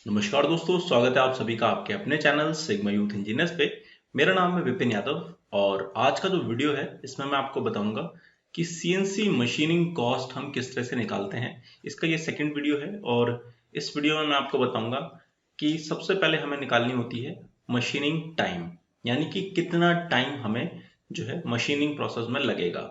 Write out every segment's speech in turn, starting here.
नमस्कार दोस्तों, स्वागत है आप सभी का आपके अपने चैनल सिग्मा यूथ इंजीनियर्स पे। मेरा नाम है विपिन यादव और आज का जो वीडियो है इसमें मैं आपको बताऊंगा कि सीएनसी मशीनिंग कॉस्ट हम किस तरह से निकालते हैं। इसका ये सेकंड वीडियो है और इस वीडियो में मैं आपको बताऊंगा कि सबसे पहले हमें निकालनी होती है मशीनिंग टाइम, यानी कि कितना टाइम हमें जो है मशीनिंग प्रोसेस में लगेगा।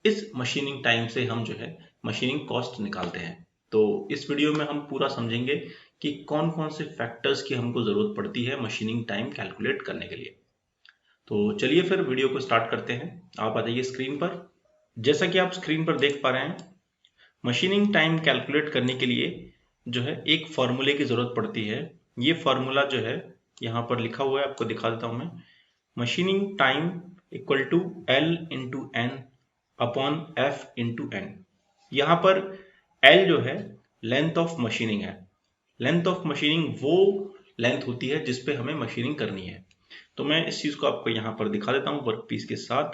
इस मशीनिंग टाइम से हम जो है मशीनिंग कॉस्ट निकालते हैं। तो इस वीडियो में हम पूरा समझेंगे कि कौन कौन से फैक्टर्स की हमको जरूरत पड़ती है मशीनिंग टाइम कैलकुलेट करने के लिए। तो चलिए फिर वीडियो को स्टार्ट करते हैं। आप आ जाइए स्क्रीन पर। जैसा कि आप स्क्रीन पर देख पा रहे हैं, मशीनिंग टाइम कैलकुलेट करने के लिए जो है एक फॉर्मूले की जरूरत पड़ती है। ये फॉर्मूला जो है यहाँ पर लिखा हुआ है, आपको दिखा देता हूं मैं। Machining time equal to L into N upon F into N. यहाँ पर एल जो है लेंथ ऑफ मशीनिंग है। लेंथ ऑफ मशीनिंग वो लेंथ होती है जिस पे हमें मशीनिंग करनी है। तो मैं इस चीज को आपको यहाँ पर दिखा देता हूँ वर्कपीस के साथ।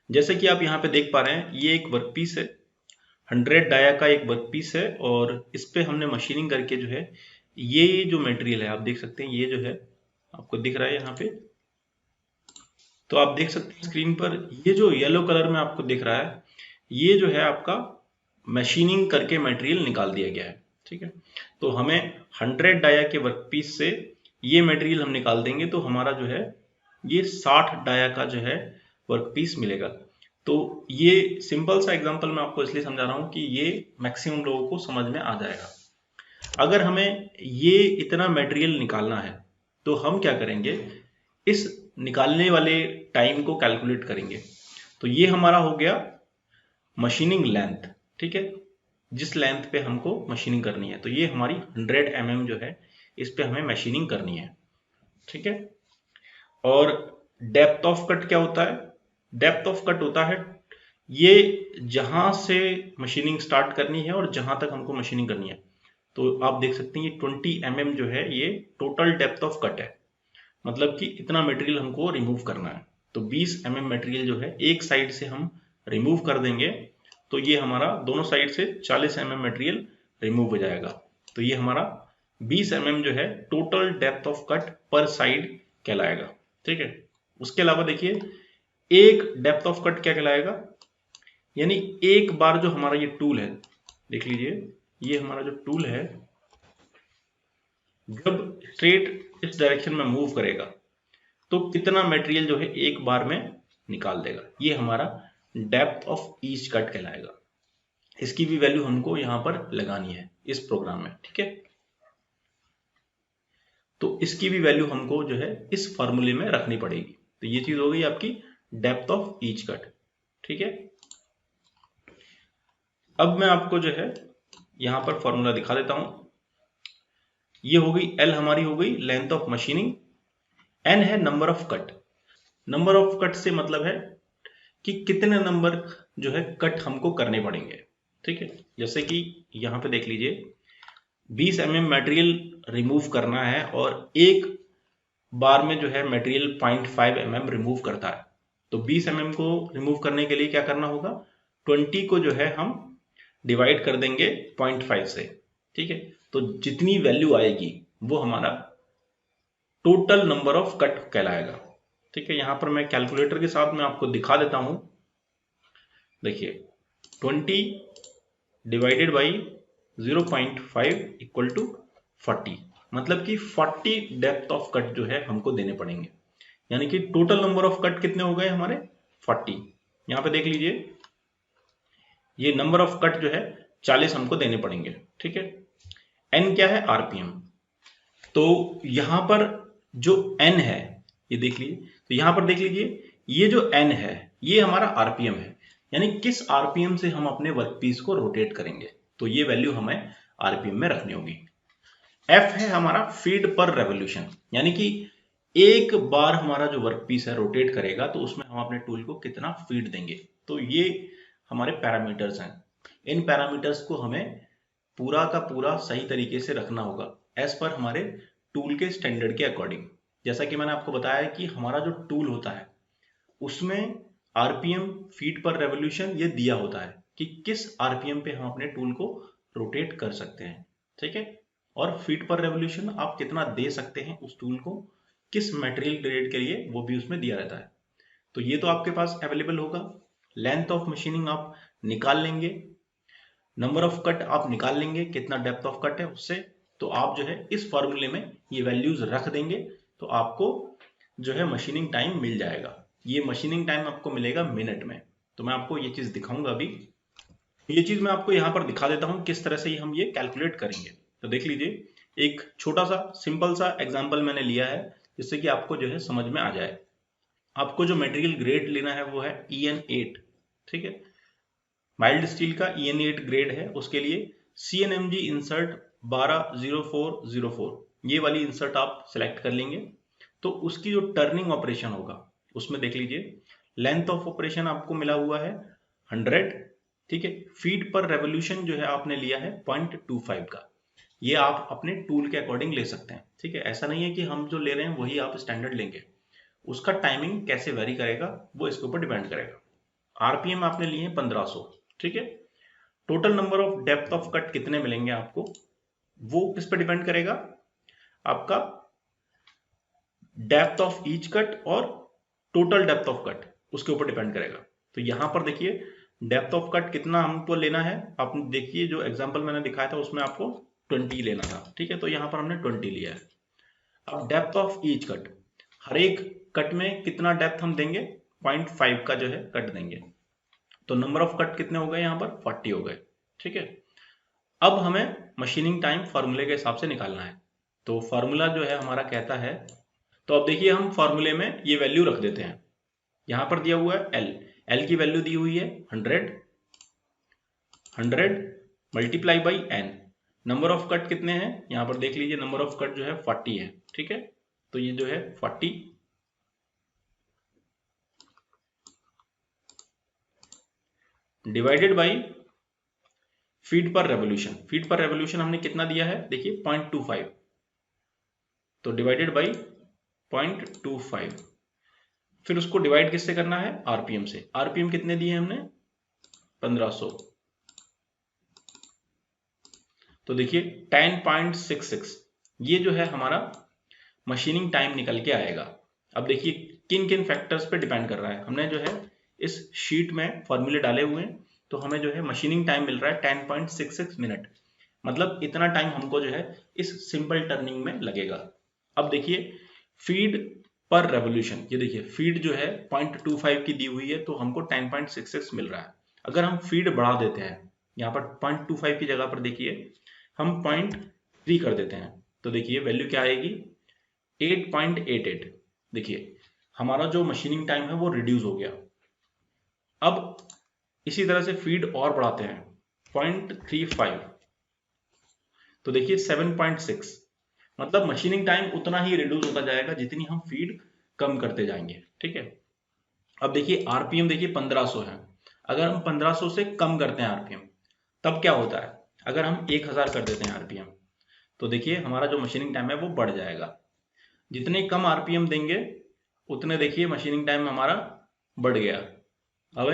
जैसे कि आप यहाँ पे देख पा रहे हैं, ये एक वर्कपीस है, 100 डाया का एक वर्कपीस है और इस पे हमने मशीनिंग करके जो है ये जो मटेरियल है आप देख सकते हैं, ये जो है आपको दिख रहा है यहाँ पे। तो आप देख सकते हैं स्क्रीन पर, ये जो येलो कलर में आपको दिख रहा है ये जो है आपका मशीनिंग करके मटेरियल निकाल दिया गया है। ठीक है, तो हमें 100 डाया के वर्कपीस से ये मटेरियल हम निकाल देंगे तो हमारा जो है ये 60 डाया का जो है वर्कपीस मिलेगा। तो ये सिंपल सा एग्जांपल मैं आपको इसलिए समझा रहा हूं कि ये मैक्सिमम लोगों को समझ में आ जाएगा। अगर हमें ये इतना मटेरियल निकालना है तो हम क्या करेंगे, इस निकालने वाले टाइम को कैलकुलेट करेंगे। तो ये हमारा हो गया मशीनिंग लेंथ। ठीक है, जिस लेंथ पे हमको मशीनिंग करनी है, तो ये हमारी 100 mm जो है इस पे हमें मशीनिंग करनी है। ठीक है, और डेप्थ ऑफ कट क्या होता है? डेप्थ ऑफ कट होता है ये जहां से मशीनिंग स्टार्ट करनी है और जहां तक हमको मशीनिंग करनी है। तो आप देख सकते हैं ये 20 mm जो है ये टोटल डेप्थ ऑफ कट है, मतलब कि इतना मटेरियल हमको रिमूव करना है। तो 20 mm मटेरियल जो है एक साइड से हम रिमूव कर देंगे तो ये हमारा दोनों साइड से 40 mm मटेरियल रिमूव हो जाएगा। तो ये हमारा 20 mm जो है टोटल डेप्थ ऑफ कट पर साइड कहलाएगा। ठीक है, उसके अलावा देखिए एक डेप्थ ऑफ कट क्या कहलाएगा, यानी एक बार जो हमारा ये टूल है, देख लीजिए ये हमारा जो टूल है जब स्ट्रेट इस डायरेक्शन में मूव करेगा तो कितना मटेरियल जो है एक बार में निकाल देगा, ये हमारा डेप्थ ऑफ ईच कट कहलाएगा। इसकी भी वैल्यू हमको यहां पर लगानी है इस प्रोग्राम में। ठीक है, तो इसकी भी वैल्यू हमको जो है इस फॉर्मूले में रखनी पड़ेगी। तो ये चीज हो गई आपकी डेप्थ ऑफ ईच कट। ठीक है, अब मैं आपको जो है यहां पर फॉर्मूला दिखा देता हूं। ये हो गई एल, हमारी हो गई लेंथ ऑफ मशीनिंग। एन है number of cut. Number of cut से मतलब है कि कितने नंबर जो है कट हमको करने पड़ेंगे। ठीक है, जैसे कि यहां पे देख लीजिए 20 mm मटेरियल रिमूव करना है और एक बार में जो है मटेरियल 0.5 mm रिमूव करता है। तो 20 mm को रिमूव करने के लिए क्या करना होगा, 20 को जो है हम डिवाइड कर देंगे 0.5 से। ठीक है, तो जितनी वैल्यू आएगी वो हमारा टोटल नंबर ऑफ कट कहलाएगा। ठीक है, यहां पर मैं कैलकुलेटर के साथ में आपको दिखा देता हूं। देखिए 20 डिवाइडेड बाई 0.5 इक्वल टू 40, मतलब कि 40 डेप्थ ऑफ कट जो है हमको देने पड़ेंगे। यानी कि टोटल नंबर ऑफ कट कितने हो गए हमारे 40। यहां पे देख लीजिए ये नंबर ऑफ कट जो है 40 हमको देने पड़ेंगे। ठीक है, एन क्या है, आरपीएम। तो यहां पर जो एन है ये देख लीजिए, तो यहां पर देख लीजिए ये जो एन है ये हमारा आरपीएम है, यानी किस आरपीएम से हम अपने वर्कपीस को रोटेट करेंगे। तो ये वैल्यू हमें आरपीएम में रखनी होगी। एफ है हमारा फीड पर रेवोल्यूशन, यानी कि एक बार हमारा जो वर्कपीस है रोटेट करेगा तो उसमें हम अपने टूल को कितना फीड देंगे। तो ये हमारे पैरामीटर्स हैं। इन पैरामीटर्स को हमें पूरा का पूरा सही तरीके से रखना होगा एज पर हमारे टूल के स्टैंडर्ड के अकॉर्डिंग। जैसा कि मैंने आपको बताया कि हमारा जो टूल होता है उसमें आरपीएम फीट पर रेवोल्यूशन ये दिया होता है कि किस आरपीएम पे हम अपने टूल को रोटेट कर सकते हैं। ठीक है, और फीट पर रेवोल्यूशन आप कितना दे सकते हैं उस टूल को, किस मटेरियल ग्रेड के लिए, वो भी उसमें दिया रहता है। तो ये तो आपके पास अवेलेबल होगा। लेंथ ऑफ मशीनिंग आप निकाल लेंगे, नंबर ऑफ कट आप निकाल लेंगे, कितना डेप्थ ऑफ कट है उससे। तो आप जो है इस फॉर्मूले में ये वैल्यूज रख देंगे, तो आपको जो है मशीनिंग टाइम मिल जाएगा। ये मशीनिंग टाइम आपको मिलेगा मिनट में। तो मैं आपको ये चीज दिखाऊंगा अभी। ये चीज मैं आपको यहाँ पर दिखा देता हूँ किस तरह से हम ये कैलकुलेट करेंगे। तो देख लीजिए, एक छोटा सा सिंपल सा एग्जाम्पल मैंने लिया है, जिससे कि आपको जो है समझ में आ जाए। आपको जो मटेरियल ग्रेड लेना है वो है EN8, ठीक है, माइल्ड स्टील का EN8 ग्रेड है। उसके लिए CNMG इंसर्ट 120404 ये वाली इंसर्ट आप सिलेक्ट कर लेंगे। तो उसकी जो टर्निंग ऑपरेशन होगा उसमें देख लीजिए, लेंथ ऑफ ऑपरेशन आपको मिला हुआ है 100, ठीक है। फीट पर रेवोल्यूशन जो है आपने लिया है 0.25 का। ये आप अपने टूल के अकॉर्डिंग ले सकते हैं, ठीक है। ऐसा नहीं है कि हम जो ले रहे हैं वही आप स्टैंडर्ड लेंगे। उसका टाइमिंग कैसे वेरी करेगा वो इसके ऊपर डिपेंड करेगा। RPM आपने लिए हैं 1500, ठीक है। Total number of depth of cut कितने मिलेंगे आपको, वो किस पे डिपेंड करेगा, आपका डेप्थ ऑफ ईच कट और टोटल डेप्थ ऑफ कट उसके ऊपर डिपेंड करेगा। तो यहां पर देखिए, डेप्थ ऑफ कट कितना हमको लेना है, आपने देखिए जो एग्जांपल मैंने दिखाया था उसमें आपको 20 लेना था, ठीक है। तो यहां पर हमने 20 लिया है। अब डेप्थ ऑफ ईच कट, हर एक कट में कितना डेप्थ हम देंगे, 0.5 का जो है कट देंगे। तो नंबर ऑफ कट कितने हो गए, यहाँ पर 40 हो गए, ठीक है। अब हमें मशीनिंग टाइम फार्मूले के हिसाब से निकालना है। तो फार्मूला जो है हमारा कहता है, तो अब देखिए हम फार्मूले में ये वैल्यू रख देते हैं। यहां पर दिया हुआ है एल की वैल्यू दी हुई है 100 multiply by n। Number of cut कितने हैं, यहां पर देख लीजिए, नंबर ऑफ कट जो है 40 है, ठीक है। तो ये जो है 40 डिवाइडेड बाई फीट पर रेवोल्यूशन। फीट पर रेवोल्यूशन हमने कितना दिया है, देखिए 0.25, तो डिवाइडेड बाई 0.25। फिर उसको डिवाइड किससे करना है, RPM से। RPM कितने दिए हमने, 1500। तो देखिए 10.66 ये जो है हमारा मशीनिंग टाइम निकल के आएगा। अब देखिए किन किन फैक्टर्स पे डिपेंड कर रहा है। हमने जो है इस शीट में फॉर्मूले डाले हुए हैं, तो हमें जो है मशीनिंग टाइम मिल रहा है 10.66 मिनट। मतलब इतना टाइम हमको जो है इस सिंपल टर्निंग में लगेगा। अब देखिए फीड पर रेवोल्यूशन, ये देखिए फीड जो है 0.25 की दी हुई है, तो हमको 10.66 मिल रहा है। अगर हम फीड बढ़ा देते हैं, यहाँ पर 0.25 की जगह पर देखिए हम 0.3 कर देते हैं, तो देखिए वैल्यू क्या आएगी, 8.88। देखिए हमारा जो मशीनिंग टाइम है वो रिड्यूस हो गया। अब इसी तरह से फीड और बढ़ाते हैं 0.35, तो देखिए 7.6। मतलब मशीनिंग टाइम उतना ही रिड्यूस होता जाएगा जितनी हम फीड कम करते जाएंगे, ठीक है। अब देखिए RPM देखिए 1500 है। अगर हम 1500 से कम करते हैं RPM, तब क्या होता है, अगर हम 1000 कर देते हैं RPM, तो देखिए हमारा जो मशीनिंग टाइम है वो बढ़ जाएगा। जितने कम RPM देंगे उतने देखिए मशीनिंग टाइम हमारा बढ़ गया। अब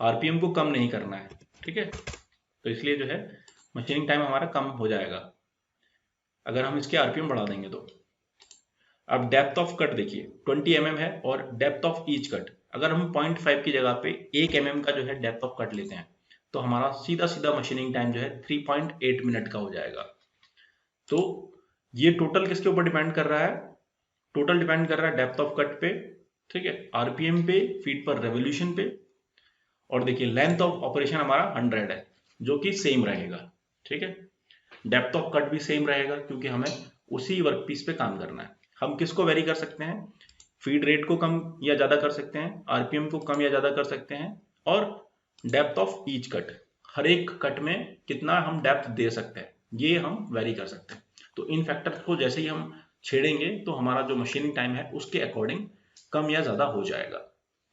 RPM को कम नहीं करना है, ठीक है। तो इसलिए जो है मशीनिंग टाइम हमारा कम हो जाएगा अगर हम इसके RPM बढ़ा देंगे तो। अब डेप्थ ऑफ कट देखिए 20 mm है, और डेप्थ ऑफ ईच कट अगर हम 0.5 की जगह पे 1 mm का जो है डेप्थ ऑफ कट लेते हैं, तो हमारा सीधा सीधा मशीनिंग टाइम जो है 3.8 मिनट का हो जाएगा। तो ये टोटल किसके ऊपर डिपेंड कर रहा है, टोटल डिपेंड कर रहा है डेप्थ ऑफ कट पे, ठीक है, RPM पे, फीट पर रेवोल्यूशन पे, और देखिए लेंथ ऑफ ऑपरेशन हमारा 100 है, जो कि सेम रहेगा, ठीक है। डेप्थ ऑफ कट भी सेम रहेगा क्योंकि हमें उसी वर्कपीस पे काम करना है। हम किसको वेरी कर सकते हैं, फीड रेट को कम या ज्यादा कर सकते हैं, RPM को कम या ज्यादा कर सकते हैं, और डेप्थ ऑफ ईच कट, हर एक कट में कितना हम डेप्थ दे सकते हैं, ये हम वेरी कर सकते हैं। तो इन फैक्टर्स को जैसे ही हम छेड़ेंगे तो हमारा जो मशीनिंग टाइम है उसके अकॉर्डिंग कम या ज्यादा हो जाएगा।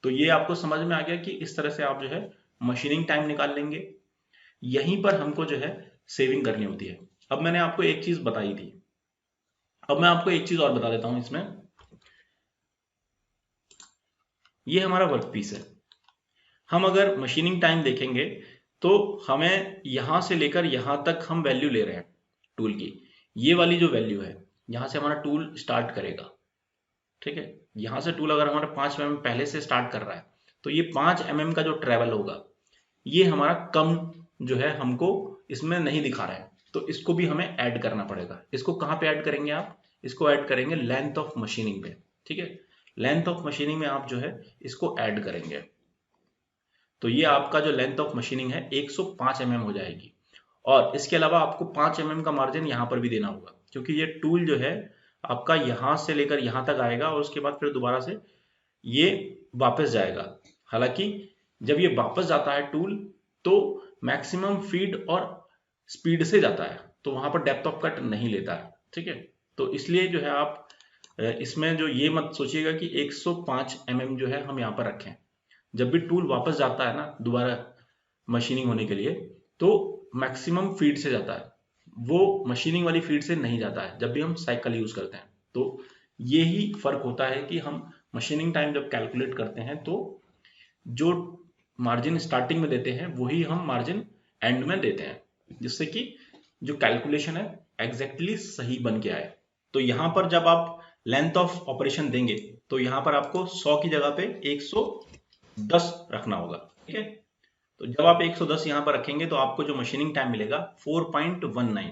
तो ये आपको समझ में आ गया कि इस तरह से आप जो है मशीनिंग टाइम निकाल लेंगे। यहीं पर हमको जो है सेविंग करनी होती है। अब मैंने आपको एक चीज बताई थी, अब मैं आपको एक चीज और बता देता हूं इसमें। ये हमारा वर्क पीस है। हम अगर मशीनिंग टाइम देखेंगे तो हमें यहां से लेकर यहां तक हम वैल्यू ले रहे हैं टूल की। ये वाली जो वैल्यू है, यहाँ से हमारा टूल स्टार्ट करेगा, ठीक है। यहाँ से टूल अगर हमारा 5 mm पहले से स्टार्ट कर रहा है तो ये 5 mm का जो ट्रेवल होगा ये हमारा कम जो है हमको इसमें नहीं दिखा रहा है, तो इसको भी हमें ऐड करना पड़ेगा। इसको कहाँ पे ऐड करेंगे आप? इसको ऐड करेंगे लेंथ ऑफ मशीनिंग पे, ठीक है। लेंथ ऑफ मशीनिंग में आप जो है इसको ऐड करेंगे, तो ये आपका जो लेंथ ऑफ मशीनिंग है 105 mm हो जाएगी। और इसके अलावा आपको 5 mm का मार्जिन यहाँ पर भी देना होगा, क्योंकि ये टूल जो है आपका यहाँ से लेकर यहाँ तक आएगा और उसके बाद फिर दोबारा से ये वापस जाएगा। हालांकि जब ये वापस जाता है टूल तो मैक्सिमम फीड और स्पीड से जाता है, तो वहां पर डेप्थ ऑफ कट नहीं लेता है, ठीक है। तो इसलिए जो है आप इसमें जो ये मत सोचिएगा कि 105 mm जो है हम यहाँ पर रखें। जब भी टूल वापस जाता है ना दोबारा मशीनिंग होने के लिए, तो मैक्सिमम फीड से जाता है, वो मशीनिंग वाली फीड से नहीं जाता है जब भी हम साइकिल यूज करते हैं। तो यही फर्क होता है कि हम मशीनिंग टाइम जब कैलकुलेट करते हैं तो जो मार्जिन स्टार्टिंग में देते हैं वही हम मार्जिन एंड में देते हैं, जिससे कि जो कैलकुलेशन है एग्जैक्टली सही बन के आए। तो यहाँ पर जब आप लेंथ ऑफ ऑपरेशन देंगे तो यहाँ पर आपको 100 की जगह पे 110 रखना होगा, ठीक है। तो जब आप 110 यहाँ पर रखेंगे तो आपको जो मशीनिंग टाइम मिलेगा 4.19,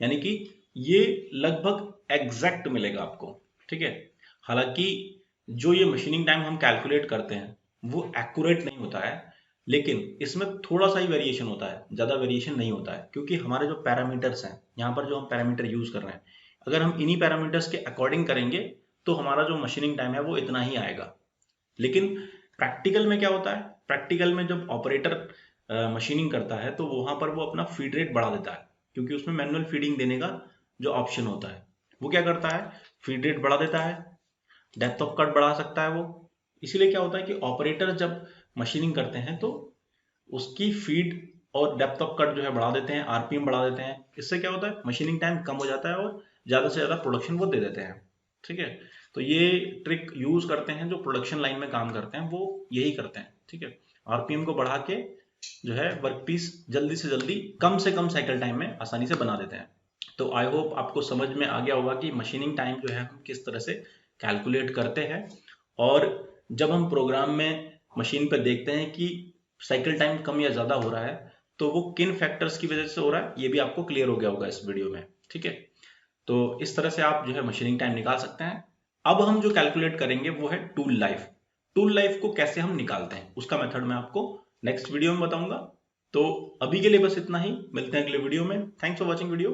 यानी कि ये लगभग एग्जैक्ट मिलेगा आपको, ठीक है। हालांकि जो ये मशीनिंग टाइम हम कैलकुलेट करते हैं वो एक्यूरेट नहीं होता है, लेकिन इसमें थोड़ा सा ही वेरिएशन होता है, ज़्यादा वेरिएशन नहीं होता है, क्योंकि हमारे जो पैरामीटर्स हैं यहाँ पर जो हम पैरामीटर यूज़ कर रहे हैं, अगर हम इन्हीं पैरामीटर्स के अकॉर्डिंग करेंगे तो हमारा जो मशीनिंग टाइम है वो इतना ही आएगा। लेकिन प्रैक्टिकल में क्या होता है, प्रैक्टिकल में जब ऑपरेटर मशीनिंग करता है तो वहां पर वो अपना फीड रेट बढ़ा देता है, क्योंकि उसमें मैनुअल फीडिंग देने का जो ऑप्शन होता है वो क्या करता है, फीड रेट बढ़ा देता है, डेप्थ ऑफ कट बढ़ा सकता है वो। इसीलिए क्या होता है कि ऑपरेटर जब मशीनिंग करते हैं तो उसकी फीड और डेप्थ ऑफ कट जो है बढ़ा देते हैं, आरपीएम बढ़ा देते हैं। इससे क्या होता है, मशीनिंग टाइम कम हो जाता है और ज्यादा से ज्यादा प्रोडक्शन वो दे देते हैं, ठीक है। तो ये ट्रिक यूज करते हैं जो प्रोडक्शन लाइन में काम करते हैं, वो यही करते हैं, ठीक है। आरपीएम को बढ़ा के जो है वर्कपीस जल्दी से जल्दी कम से कम साइकिल टाइम में आसानी से बना देते हैं। तो आई होप आपको समझ में आ गया होगा कि मशीनिंग टाइम जो है हम किस तरह से कैलकुलेट करते हैं, और जब हम प्रोग्राम में मशीन पर देखते हैं कि साइकिल टाइम कम या ज्यादा हो रहा है तो वो किन फैक्टर्स की वजह से हो रहा है ये भी आपको क्लियर हो गया होगा इस वीडियो में, ठीक है। तो इस तरह से आप जो है मशीनिंग टाइम निकाल सकते हैं। अब हम जो कैलकुलेट करेंगे वो है टूल लाइफ। टूल लाइफ को कैसे हम निकालते हैं उसका मेथड मैं आपको नेक्स्ट वीडियो में बताऊंगा। तो अभी के लिए बस इतना ही, मिलते हैं अगले वीडियो में। Thanks for watching video.